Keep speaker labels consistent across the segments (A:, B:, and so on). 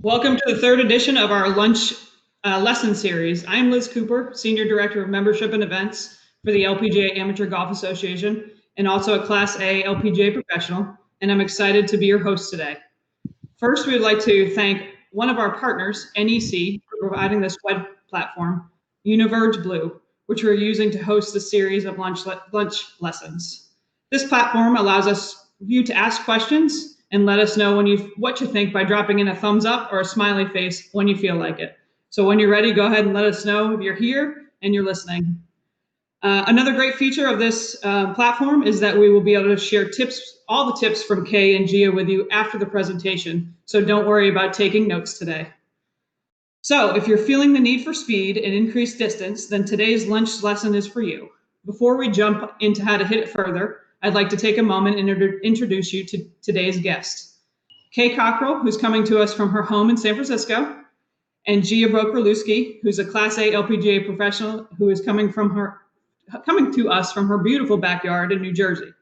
A: Welcome to the third edition of our lunch lesson series. I'm Liz Cooper, Senior Director of Membership and Events for the LPGA Amateur Golf Association and also a Class A LPGA professional, and I'm excited to be your host today. First, we'd like to thank one of our partners, NEC, for providing this web platform, Univerge Blue, which we're using to host the series of lunch lessons. This platform allows you to ask questions and let us know what you think by dropping in a thumbs up or a smiley face when you feel like it. So when you're ready, go ahead and let us know if you're here and you're listening. Another great feature of this platform is that we will be able to share tips, all the tips from Kay and Gia with you after the presentation. So don't worry about taking notes today. So if you're feeling the need for speed and increased distance, then today's lunch lesson is for you. Before we jump into how to hit it further, I'd like to take a moment and introduce you to today's guest. Kay Cockerill, who's coming to us from her home in San Francisco, and Gia Bocra, who's a Class A LPGA professional who is coming to us from her beautiful backyard in New Jersey.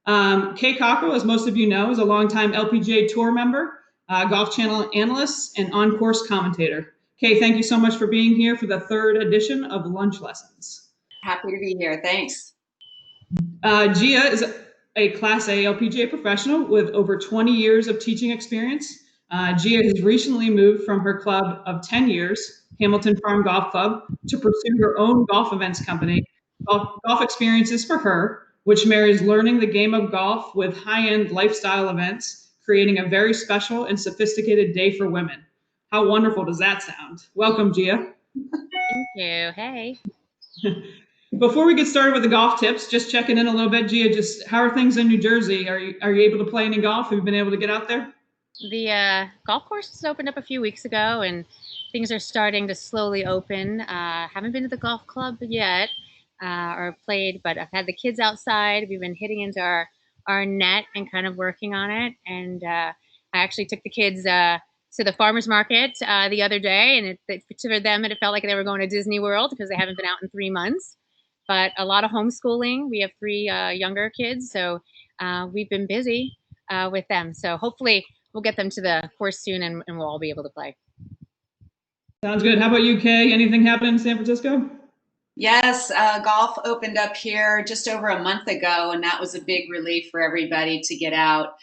A: Kay Cockerill, as most of you know, is a longtime LPGA Tour member, Golf Channel analyst, and on-course commentator. Kay, thank you so much for being here for the third edition of Lunch Lessons.
B: Happy to be here. Thanks.
A: Gia is a Class A LPGA professional with over 20 years of teaching experience. Gia has recently moved from her club of 10 years, Hamilton Farm Golf Club, to pursue her own golf events company, Golf Experiences for Her, which marries learning the game of golf with high-end lifestyle events, creating a very special and sophisticated day for women. How wonderful does that sound? Welcome, Gia.
C: Thank you. Hey.
A: Before we get started with the golf tips, just checking in a little bit, Gia, just how are things in New Jersey? Are you able to play any golf? Have you been able to get out there?
C: The golf course has opened up a few weeks ago, and things are starting to slowly open. Haven't been to the golf club yet or played, but I've had the kids outside. We've been hitting into our net and kind of working on it. And I actually took the kids to the farmer's market the other day, and for them, it felt like they were going to Disney World because they haven't been out in 3 months. But a lot of homeschooling. We have 3 younger kids, so we've been busy with them. So hopefully we'll get them to the course soon, and we'll all be able to play.
A: Sounds good. How about you, Kay? Anything happen in San Francisco?
B: Yes, golf opened up here just over a month ago, and that was a big relief for everybody to get out.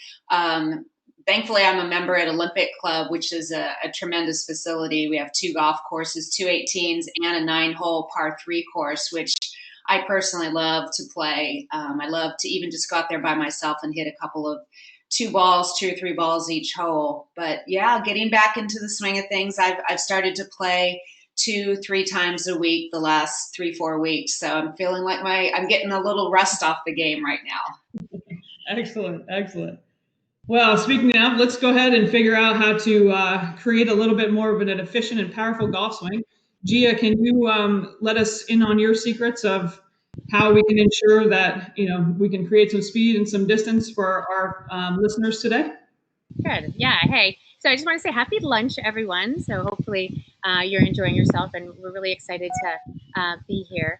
B: Thankfully, I'm a member at Olympic Club, which is a tremendous facility. We have 2 golf courses, 2 18s, and a 9-hole par 3 course, which I personally love to play. I love to even just go out there by myself and hit a couple of 2 or 3 balls each hole. But yeah, getting back into the swing of things, I've started to play 2-3 times a week the last 3-4 weeks. So I'm feeling like I'm getting a little rust off the game right now.
A: Excellent, excellent. Well, speaking of, let's go ahead and figure out how to create a little bit more of an efficient and powerful golf swing. Gia, can you let us in on your secrets of how we can ensure that we can create some speed and some distance for our listeners today?
C: Good. Yeah. Hey. So I just want to say happy lunch, everyone. So hopefully you're enjoying yourself, and we're really excited to be here.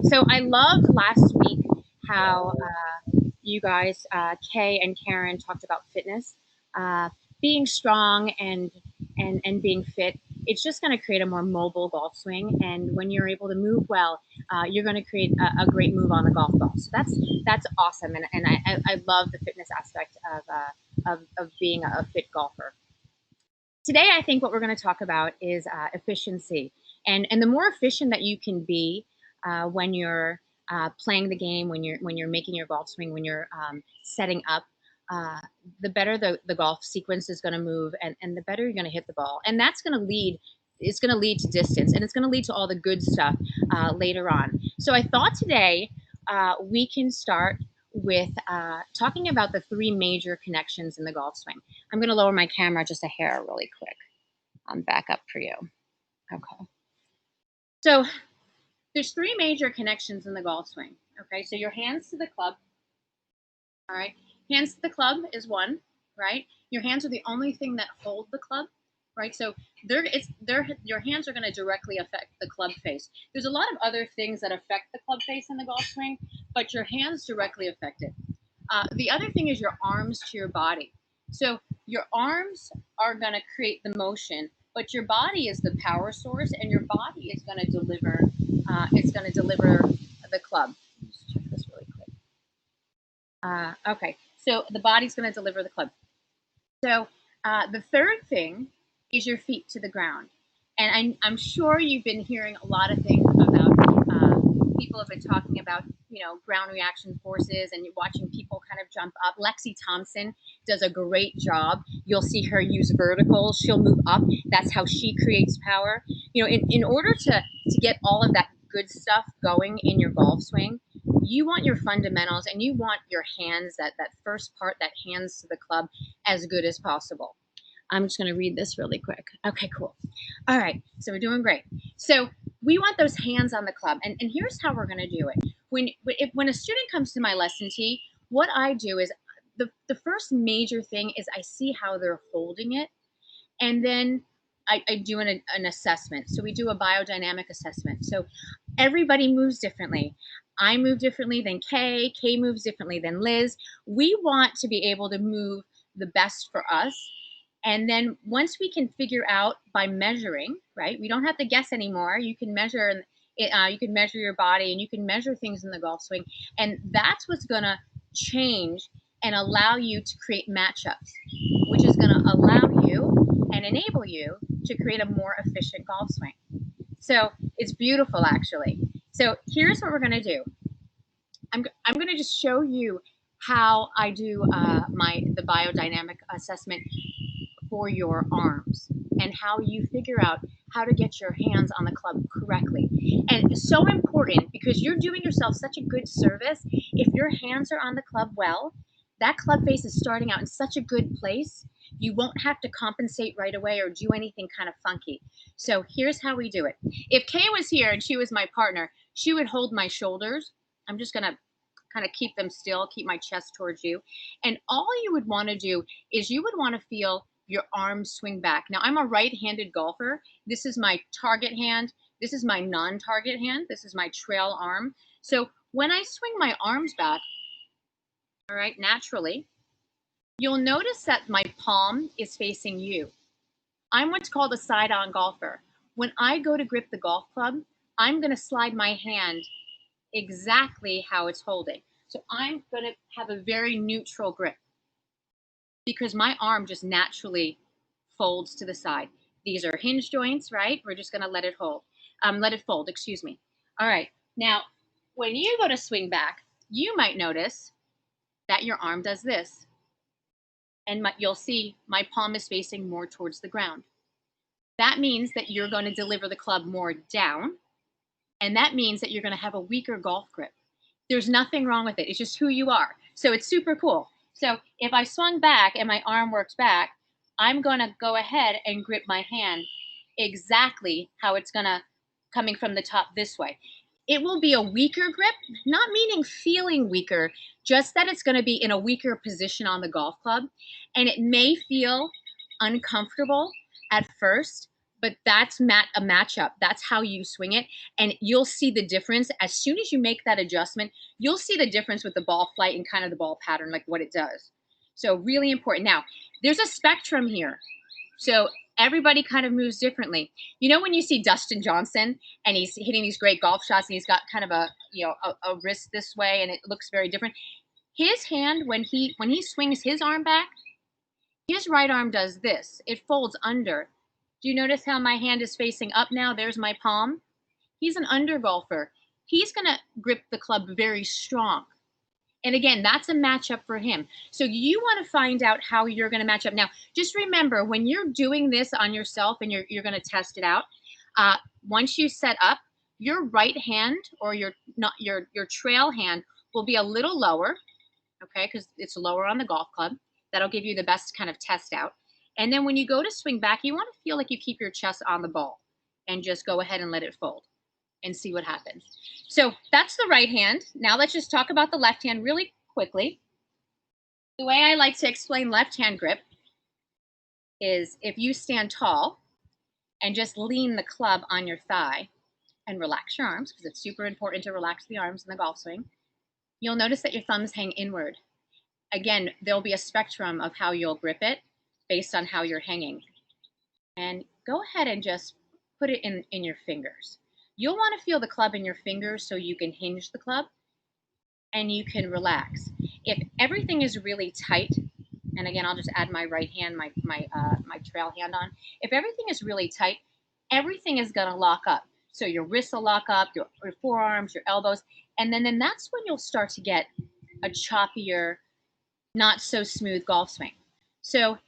C: So I loved last week how you guys, Kay and Karen, talked about fitness, being strong and being fit. It's just going to create a more mobile golf swing, and when you're able to move well, you're going to create a great move on the golf ball. So that's awesome, and I love the fitness aspect of being a fit golfer. Today, I think what we're going to talk about is efficiency, and the more efficient that you can be when you're playing the game, when you're making your golf swing, when you're setting up, the better the golf sequence is going to move, and the better you're going to hit the ball. And that's going to lead to distance, and it's going to lead to all the good stuff later on. So I thought today we can start with talking about the 3 major connections in the golf swing. I'm going to lower my camera just a hair really quick. I'm back up for you. Okay. So there's 3 major connections in the golf swing. Okay, so your hands to the club. All right, hands to the club is 1, right? Your hands are the only thing that hold the club, right? So your hands are going to directly affect the club face. There's a lot of other things that affect the club face in the golf swing, but your hands directly affect it. The other thing is your arms to your body. So your arms are going to create the motion, but your body is the power source, and your body is going to deliver. It's going to deliver the club. Let's check this really quick. Okay, so the body's going to deliver the club. So the third thing is your feet to the ground. And I'm sure you've been hearing a lot of things about, people have been talking about, ground reaction forces, and you're watching people kind of jump up. Lexi Thompson does a great job. You'll see her use verticals. She'll move up. That's how she creates power. In order to get all of that good stuff going in your golf swing, you want your fundamentals, and you want your hands, that first part, that hands to the club, as good as possible. I'm just going to read this really quick. Okay, cool. All right, so we're doing great. So we want those hands on the club, and here's how we're going to do it. When a student comes to my lesson tee, what I do is the first major thing is I see how they're holding it, and then I do an assessment. So we do a biodynamic assessment. So everybody moves differently. I move differently than Kay. Kay moves differently than Liz. We want to be able to move the best for us. And then once we can figure out by measuring, right? We don't have to guess anymore. You can measure you can measure your body, and you can measure things in the golf swing. And that's what's going to change and allow you to create matchups, which is going to allow you and enable you to create a more efficient golf swing. So it's beautiful, actually. So here's what we're going to do. I'm going to just show you how I do the biodynamic assessment for your arms, and how you figure out how to get your hands on the club correctly. And it's so important, because you're doing yourself such a good service. If your hands are on the club well, that club face is starting out in such a good place. You won't have to compensate right away or do anything kind of funky. So here's how we do it. If Kay was here and she was my partner, she would hold my shoulders. I'm just going to kind of keep them still, keep my chest towards you. And all you would want to do is you would want to feel your arms swing back. Now, I'm a right-handed golfer. This is my target hand. This is my non-target hand. This is my trail arm. So when I swing my arms back, all right, naturally, you'll notice that my palm is facing you. I'm what's called a side-on golfer. When I go to grip the golf club, I'm going to slide my hand exactly how it's holding. So I'm going to have a very neutral grip, because my arm just naturally folds to the side. These are hinge joints, right? We're just going to let it fold, excuse me. All right. Now, when you go to swing back, you might notice that your arm does this. And you'll see my palm is facing more towards the ground. That means that you're going to deliver the club more down. And that means that you're going to have a weaker golf grip. There's nothing wrong with it. It's just who you are. So it's super cool. So if I swung back and my arm works back, I'm going to go ahead and grip my hand exactly how it's going to, coming from the top this way. It will be a weaker grip, not meaning feeling weaker, just that it's going to be in a weaker position on the golf club. And it may feel uncomfortable at first, but that's a matchup. That's how you swing it. And you'll see the difference. As soon as you make that adjustment, you'll see the difference with the ball flight and kind of the ball pattern, like what it does. So really important. Now, there's a spectrum here. So everybody kind of moves differently. You know, when you see Dustin Johnson and he's hitting these great golf shots and he's got kind of a wrist this way and it looks very different. His hand, when he swings his arm back, his right arm does this. It folds under. Do you notice how my hand is facing up now? There's my palm. He's an under golfer. He's going to grip the club very strong. And again, that's a matchup for him. So you want to find out how you're going to match up. Now, just remember, when you're doing this on yourself and you're going to test it out, once you set up, your right hand or your trail hand will be a little lower, okay, because it's lower on the golf club. That'll give you the best kind of test out. And then when you go to swing back, you want to feel like you keep your chest on the ball and just go ahead and let it fold and see what happens. So that's the right hand. Now let's just talk about the left hand really quickly. The way I like to explain left hand grip is if you stand tall and just lean the club on your thigh and relax your arms, because it's super important to relax the arms in the golf swing, you'll notice that your thumbs hang inward. Again, there'll be a spectrum of how you'll grip it. based on how you're hanging. And go ahead and just put it in your fingers. You'll want to feel the club in your fingers so you can hinge the club and you can relax. If everything is really tight, and again, I'll just add my right hand, my trail hand on. If everything is really tight, everything is going to lock up. So your wrists will lock up, your forearms, your elbows, and then that's when you'll start to get a choppier, not so smooth golf swing. So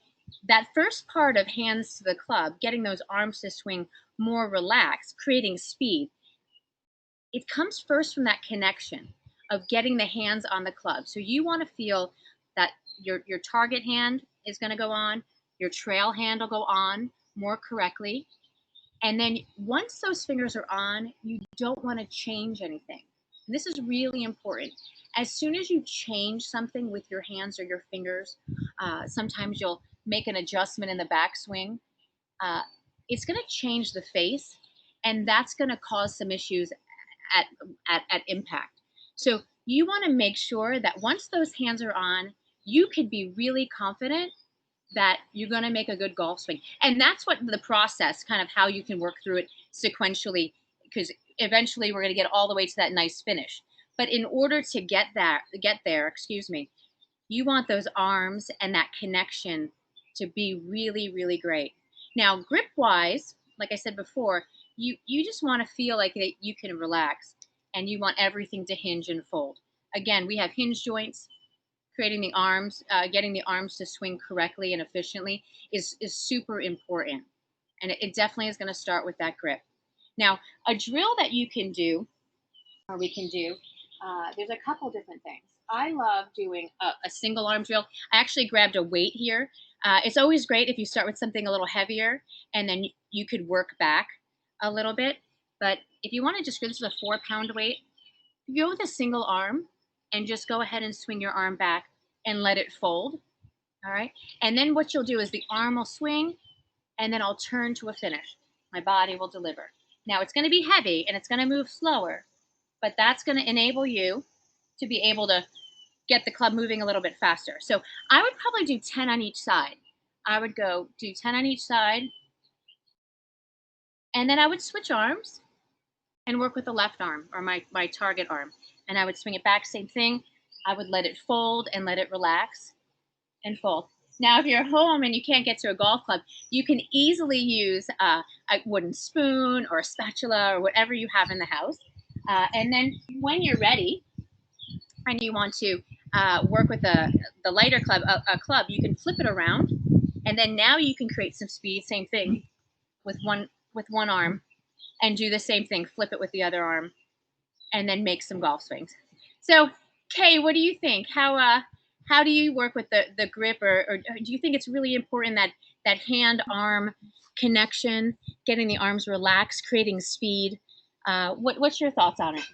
C: that first part of hands to the club, getting those arms to swing more relaxed, creating speed, it comes first from that connection of getting the hands on the club. So you want to feel that your target hand is going to go on, your trail hand will go on more correctly. And then once those fingers are on, you don't want to change anything. And this is really important. As soon as you change something with your hands or your fingers, sometimes you'll make an adjustment in the backswing. It's going to change the face, and that's going to cause some issues at impact. So you want to make sure that once those hands are on, you could be really confident that you're going to make a good golf swing. And that's what the process, kind of how you can work through it sequentially, because eventually we're going to get all the way to that nice finish. But in order to get there, you want those arms and that connection to be really, really great. Now, grip wise, like I said before, you just want to feel like that you can relax, and you want everything to hinge and fold. Again, we have hinge joints. Creating the arms, getting the arms to swing correctly and efficiently is super important. And it definitely is going to start with that grip. Now, a drill that you can do, or we can do, there's a couple different things. I love doing a single arm drill. I actually grabbed a weight here. It's always great if you start with something a little heavier, and then you could work back a little bit. But if you want to just go, this is a 4-pound weight, you go with a single arm and just go ahead and swing your arm back and let it fold. All right. And then what you'll do is the arm will swing, and then I'll turn to a finish. My body will deliver. Now it's going to be heavy and it's going to move slower, but that's going to enable you to be able to get the club moving a little bit faster. So I would probably do 10 on each side. I would go do 10 on each side, and then I would switch arms and work with the left arm, or my target arm. And I would swing it back, same thing. I would let it fold and let it relax and fold. Now, if you're home and you can't get to a golf club, you can easily use a wooden spoon or a spatula or whatever you have in the house. And then when you're ready and you want to work with the lighter club, a club, you can flip it around. And then now you can create some speed, same thing, with one arm, and do the same thing, flip it with the other arm, and then make some golf swings. So, Kay, what do you think? How do you work with the grip, or do you think it's really important that hand-arm connection, getting the arms relaxed, creating speed? What's your thoughts on it?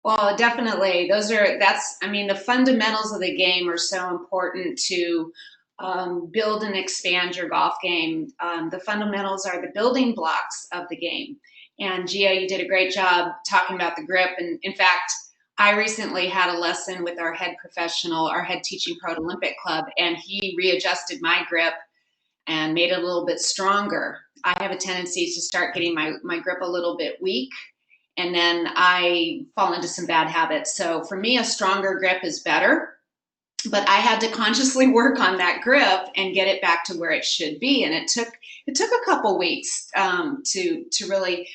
B: Well, definitely. The fundamentals of the game are so important to build and expand your golf game. The fundamentals are the building blocks of the game. And Gia, you did a great job talking about the grip. And in fact, I recently had a lesson with our head professional, our head teaching pro at Olympic Club, and he readjusted my grip and made it a little bit stronger. I have a tendency to start getting my grip a little bit weak, and then I fall into some bad habits. So for me, a stronger grip is better, but I had to consciously work on that grip and get it back to where it should be. And it took a couple weeks to really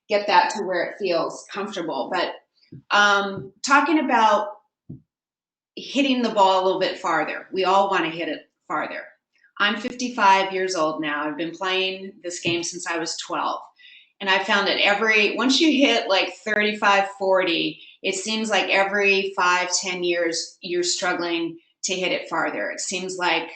B: get that to where it feels comfortable. But talking about hitting the ball a little bit farther, we all want to hit it farther. I'm 55 years old now. I've been playing this game since I was 12. And I found that once you hit like 35, 40, it seems like every 5-10 years, you're struggling to hit it farther. It seems like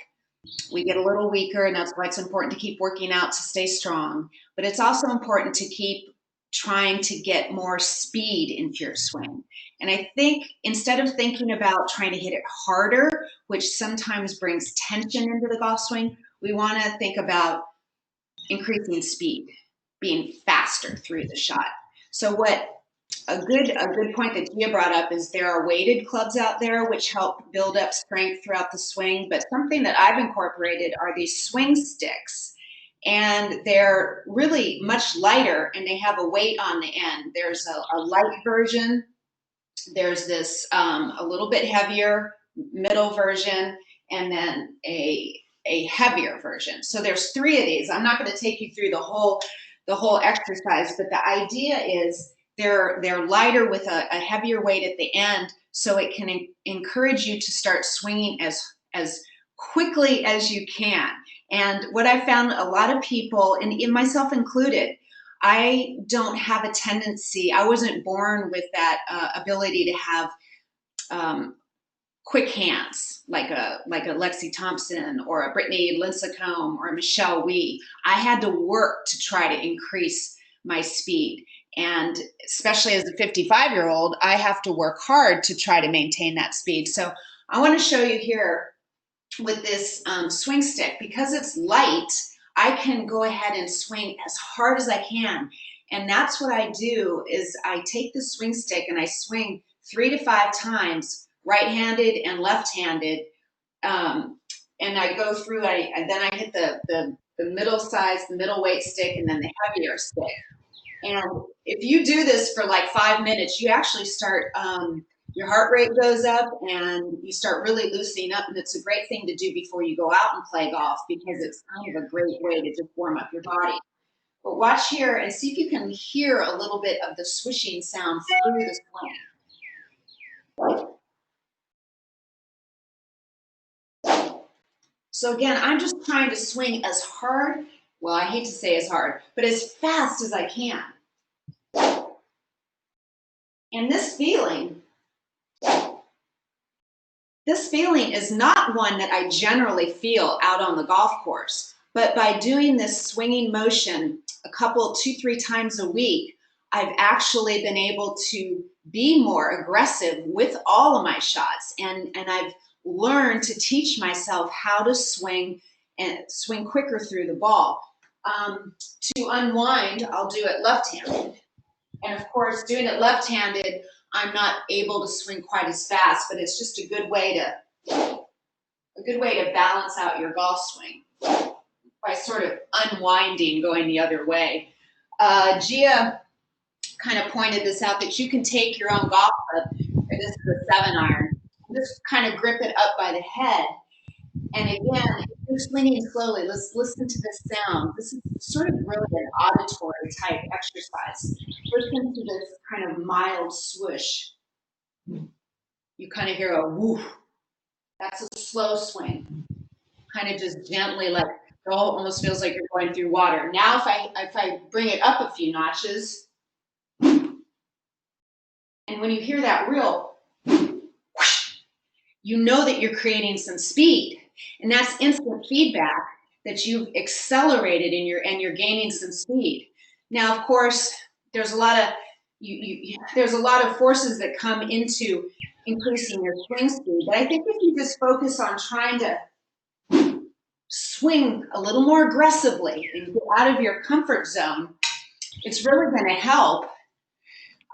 B: we get a little weaker, and that's why it's important to keep working out to stay strong. But it's also important to keep trying to get more speed into your swing. And I think instead of thinking about trying to hit it harder, which sometimes brings tension into the golf swing, we want to think about increasing speed, being faster through the shot. So what a good point that Gia brought up is there are weighted clubs out there which help build up strength throughout the swing, but something that I've incorporated are these swing sticks. And they're really much lighter and they have a weight on the end. There's a light version, there's this a little bit heavier middle version, and then a heavier version. So there's 3 of these. I'm not going to take you through the whole exercise, but the idea is they're lighter with a heavier weight at the end, so it can encourage you to start swinging as quickly as you can. And what I found, a lot of people, and myself included, I don't have a tendency, I wasn't born with that ability to have quick hands like a Lexi Thompson or a Brittany Lincecum or a Michelle Wee. I had to work to try to increase my speed. And especially as a 55-year-old, I have to work hard to try to maintain that speed. So I want to show you here with this swing stick, because it's light, I can go ahead and swing as hard as I can. And that's what I do, is I take the swing stick and I swing 3 to 5 times, right-handed and left-handed. And I go through, then I hit the middle size, the middle weight stick, and then the heavier stick. And if you do this for like 5 minutes, you actually start, your heart rate goes up and you start really loosening up. And it's a great thing to do before you go out and play golf, because it's kind of a great way to just warm up your body. But watch here and see if you can hear a little bit of the swishing sound through the swing. So again, I'm just trying to swing as hard, well, I hate to say as hard, but as fast as I can. And this feeling is not one that I generally feel out on the golf course, but by doing this swinging motion a couple, 2-3 times a week, I've actually been able to be more aggressive with all of my shots. And I've learned to teach myself how to swing and swing quicker through the ball. To unwind, I'll do it left-handed. And of course, doing it left-handed, I'm not able to swing quite as fast, but it's just a good way to balance out your golf swing by sort of unwinding, going the other way. Gia kind of pointed this out, that you can take your own golf club, or this is a 7-iron, just kind of grip it up by the head. And again, if you're swinging slowly, let's listen to this sound. This is sort of really an auditory type exercise. Listen to this kind of mild swoosh. You kind of hear a woof. That's a slow swing. Kind of just gently, like, it almost feels like you're going through water. Now if I bring it up a few notches, and when you hear that real whoosh, you know that you're creating some speed. And that's instant feedback that you've accelerated and you're gaining some speed. Now, of course, there's a lot of there's a lot of forces that come into increasing your swing speed. But I think if you just focus on trying to swing a little more aggressively and get out of your comfort zone, it's really going to help.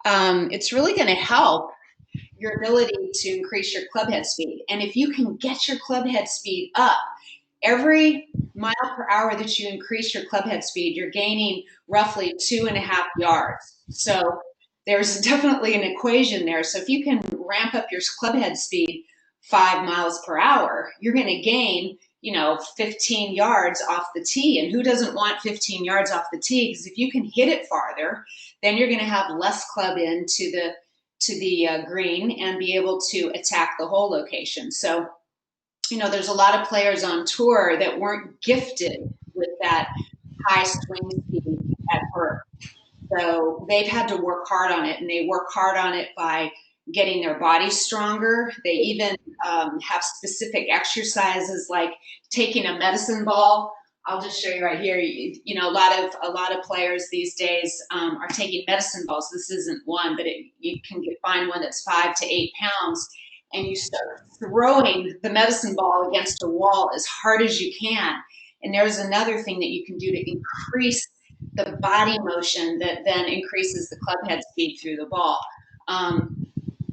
B: It's really going to help your ability to increase your club head speed. And if you can get your club head speed up, every mile per hour that you increase your club head speed, you're gaining roughly 2.5 yards. So there's definitely an equation there. So if you can ramp up your club head speed 5 miles per hour, you're going to gain, 15 yards off the tee. And who doesn't want 15 yards off the tee? Because if you can hit it farther, then you're going to have less club in to the green and be able to attack the hole location. So, there's a lot of players on tour that weren't gifted with that high swing speed at birth. So they've had to work hard on it, and they work hard on it by getting their body stronger. They even have specific exercises like taking a medicine ball. I'll just show you right here. A lot of players these days are taking medicine balls. This isn't one, but you can find one that's 5 to 8 pounds, and you start throwing the medicine ball against a wall as hard as you can. And there's another thing that you can do to increase the body motion that then increases the club head speed through the ball. Of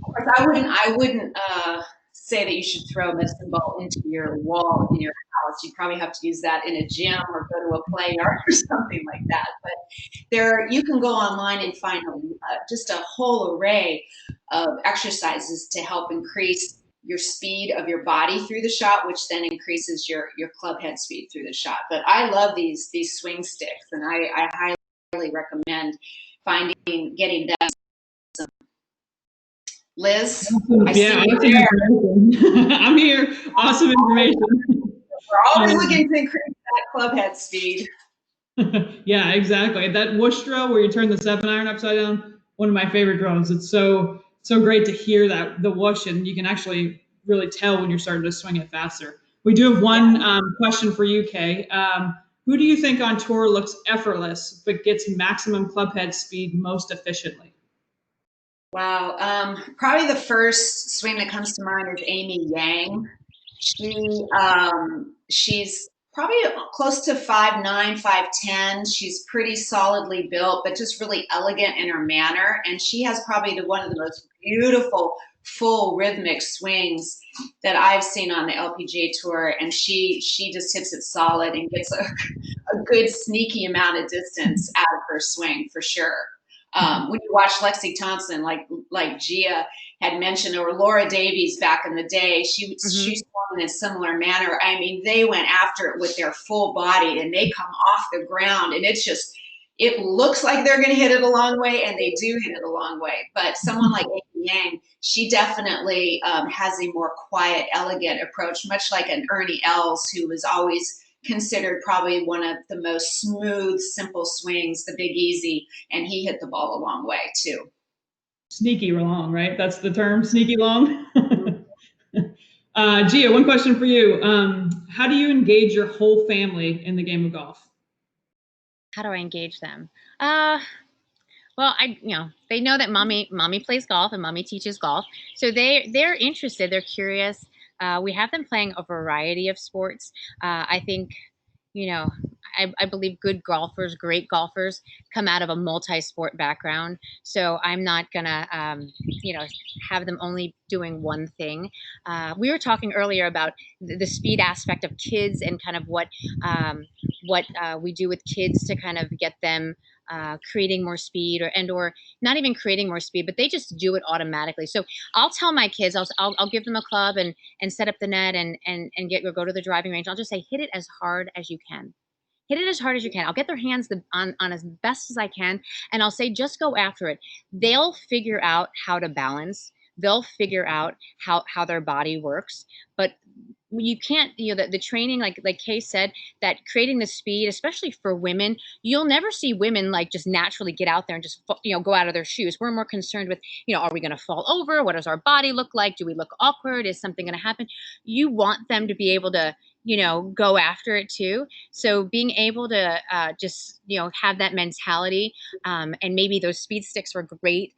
B: course, I wouldn't say that you should throw a medicine ball into your wall in your house. You probably have to use that in a gym or go to a play yard or something like that. But you can go online and find just a whole array of exercises to help increase your speed of your body through the shot, which then increases your club head speed through the shot. But I love these swing sticks, and I highly recommend getting them. Liz, I see you there.
A: I'm here. Awesome information.
B: We're always looking to increase that club head speed.
A: Yeah, exactly. That whoosh drill where you turn the 7-iron upside down, one of my favorite drills. It's so great to hear that, the whoosh, and you can actually really tell when you're starting to swing it faster. We do have one question for you, Kay. Who do you think on tour looks effortless but gets maximum club head speed most efficiently?
B: Wow. Probably the first swing that comes to mind is Amy Yang. She's probably close to 5'9", 5'10". She's pretty solidly built, but just really elegant in her manner. And she has probably one of the most beautiful, full rhythmic swings that I've seen on the LPGA Tour. And she just hits it solid and gets a good sneaky amount of distance out of her swing for sure. When you watch Lexi Thompson, like Gia had mentioned, or Laura Davies back in the day, she swung in a similar manner. I mean, they went after it with their full body, and they come off the ground, and it looks like they're going to hit it a long way, and they do hit it a long way. But someone like Amy Yang, she definitely has a more quiet, elegant approach, much like an Ernie Els, who was always considered probably one of the most smooth, simple swings, the Big Easy, and he hit the ball a long way too.
A: Sneaky long, right? That's the term, sneaky long. Gia, one question for you. How do you engage your whole family in the game of golf?
C: How do I engage them? Well, they know that mommy plays golf and mommy teaches golf, so they're interested, they're curious. We have them playing a variety of sports. I think, I believe good golfers, great golfers, come out of a multi-sport background. So I'm not gonna, have them only doing one thing. We were talking earlier about the speed aspect of kids and kind of what we do with kids to kind of get them creating more speed, or not even creating more speed, but they just do it automatically. So I'll tell my kids, I'll give them a club and set up the net and go to the driving range. I'll just say, hit it as hard as you can. Hit it as hard as you can. I'll get their hands on as best as I can, and I'll say, just go after it. They'll figure out how to balance. They'll figure out how their body works. But you can't, the training, like Kay said, that creating the speed, especially for women, you'll never see women like just naturally get out there and just, go out of their shoes. We're more concerned with, are we going to fall over? What does our body look like? Do we look awkward? Is something going to happen? You want them to be able to, go after it too. So being able to just, have that mentality, and maybe those speed sticks were great.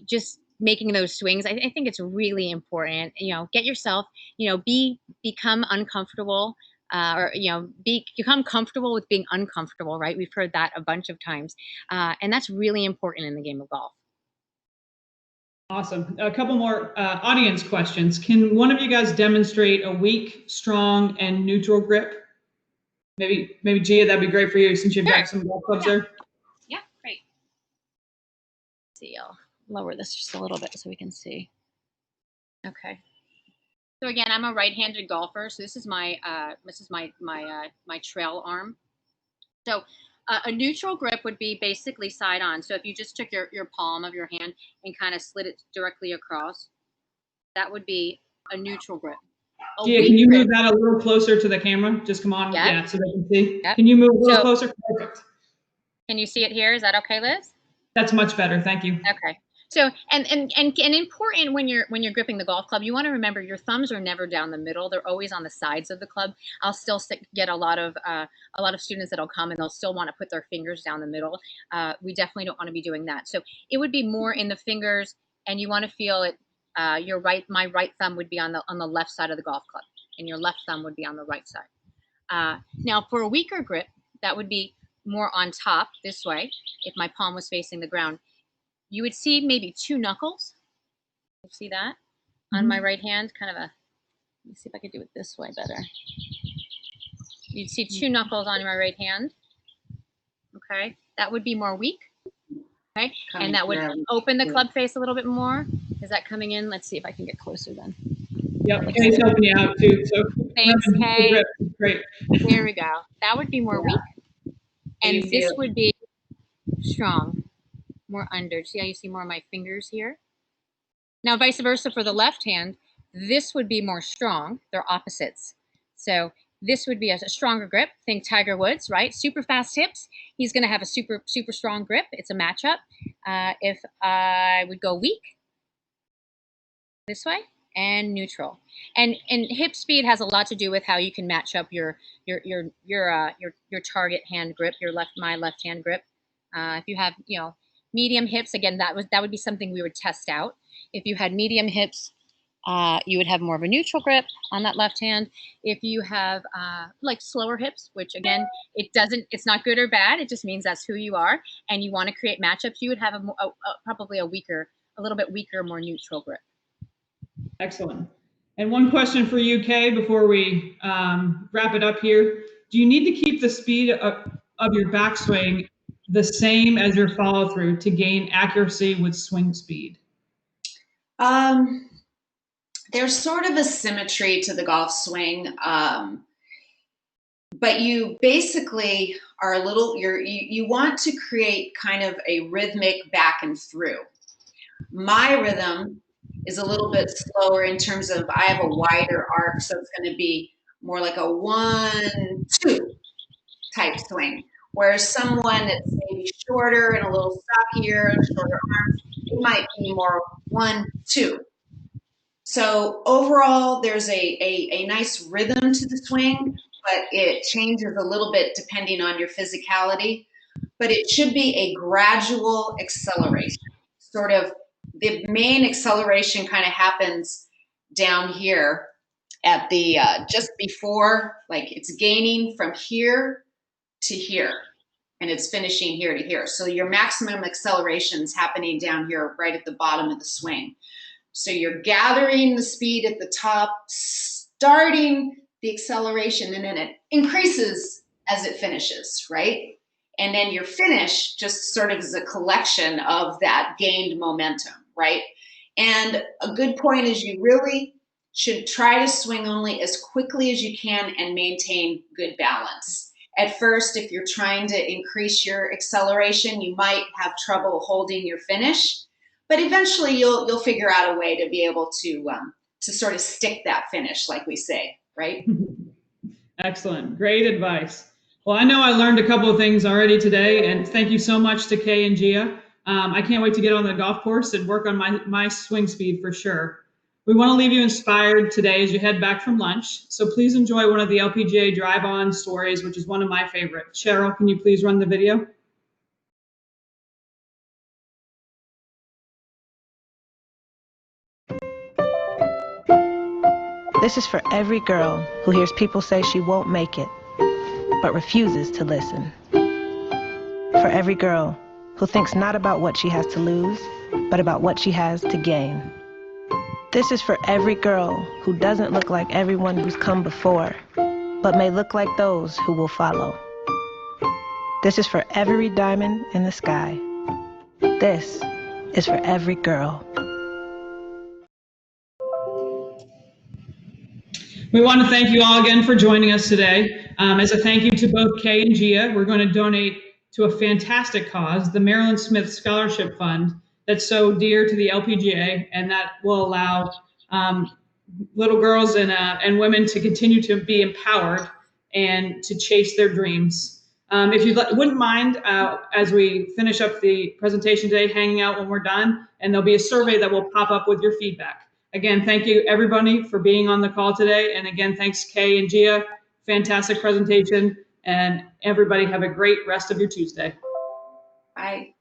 C: Just making those swings, I think it's really important. Get yourself, become uncomfortable, or become comfortable with being uncomfortable. Right? We've heard that a bunch of times, and that's really important in the game of golf.
A: Awesome. A couple more audience questions. Can one of you guys demonstrate a weak, strong, and neutral grip? Maybe Gia, that'd be great for you since you've got some golf clubs there.
C: Yeah, great. Let's see, I'll lower this just a little bit so we can see. Okay. So again, I'm a right-handed golfer. So this is my my trail arm. So a neutral grip would be basically side on. So if you just took your palm of your hand and kind of slid it directly across, that would be a neutral grip.
A: Gia, can you move that a little closer to the camera? Just come on, yeah, so they can see. Yep. Can you move a little closer? Perfect.
C: Can you see it here? Is that okay, Liz?
A: That's much better. Thank you.
C: Okay. So and important when you're gripping the golf club, you want to remember your thumbs are never down the middle; they're always on the sides of the club. I'll still get a lot of students that'll come and they'll still want to put their fingers down the middle. We definitely don't want to be doing that. So it would be more in the fingers, and you want to feel it. My right thumb would be on the left side of the golf club, and your left thumb would be on the right side. Now for a weaker grip, that would be more on top this way, if my palm was facing the ground, you would see maybe 2 knuckles. You see that on my right hand? Kind of a, let me see if I could do it this way better. You'd see 2 knuckles on my right hand. Okay, that would be more weak. Okay, and that would open the club face a little bit more. Is that coming in? Let's see if I can get closer then.
A: Yep, Kay's helping you out too. So
C: thanks, Kay.
A: Great.
C: There we go. That would be more weak. And this would be strong, more under. See how you see more of my fingers here? Now, vice versa for the left hand, this would be more strong. They're opposites. So this would be a stronger grip. Think Tiger Woods, right? Super fast hips. He's going to have a super strong grip. It's a matchup. If I would go weak, this way, and neutral. And hip speed has a lot to do with how you can match up your target hand grip, my left hand grip. If you have, medium hips, again, that would be something we would test out. If you had medium hips, you would have more of a neutral grip on that left hand. If you have like slower hips, which again, it's not good or bad. It just means that's who you are, and you want to create matchups. You would have probably a little bit weaker, more neutral grip.
A: Excellent. And one question for you, Kay, before we wrap it up here. Do you need to keep the speed of your backswing the same as your follow through to gain accuracy with swing speed?
B: There's sort of a symmetry to the golf swing, but you basically are you want to create kind of a rhythmic back and through. My rhythm is a little bit slower in terms of I have a wider arc, so it's going to be more like a 1-2 type swing. Whereas someone that's maybe shorter and a little stockier, shorter arms, it might be more 1-2. So overall, there's a nice rhythm to the swing, but it changes a little bit depending on your physicality. But it should be a gradual acceleration. Sort of the main acceleration kind of happens down here at the just before, like it's gaining from here to here, and it's finishing here to here. So your maximum acceleration is happening down here right at the bottom of the swing. So you're gathering the speed at the top, starting the acceleration, and then it increases as it finishes, right? And then your finish just sort of is a collection of that gained momentum, right? And a good point is you really should try to swing only as quickly as you can and maintain good balance. At first, if you're trying to increase your acceleration, you might have trouble holding your finish. But eventually you'll figure out a way to be able to sort of stick that finish, like we say, right?
A: Excellent. Great advice. Well, I know I learned a couple of things already today, and thank you so much to Kay and Gia. I can't wait to get on the golf course and work on my swing speed for sure. We want to leave you inspired today as you head back from lunch. So please enjoy one of the LPGA drive-on stories, which is one of my favorites. Cheryl, can you please run the video?
D: This is for every girl who hears people say she won't make it, but refuses to listen. For every girl who thinks not about what she has to lose, but about what she has to gain. This is for every girl who doesn't look like everyone who's come before, but may look like those who will follow. This is for every diamond in the sky. This is for every girl.
A: We want to thank you all again for joining us today. As a thank you to both Kay and Gia, we're going to donate to a fantastic cause, the Marilyn Smith Scholarship Fund, that's so dear to the LPGA, and that will allow little girls and women to continue to be empowered and to chase their dreams. If you wouldn't mind, as we finish up the presentation today, hanging out when we're done, and there'll be a survey that will pop up with your feedback. Again, thank you everybody for being on the call today. And again, thanks Kay and Gia, fantastic presentation, and everybody have a great rest of your Tuesday.
B: Bye.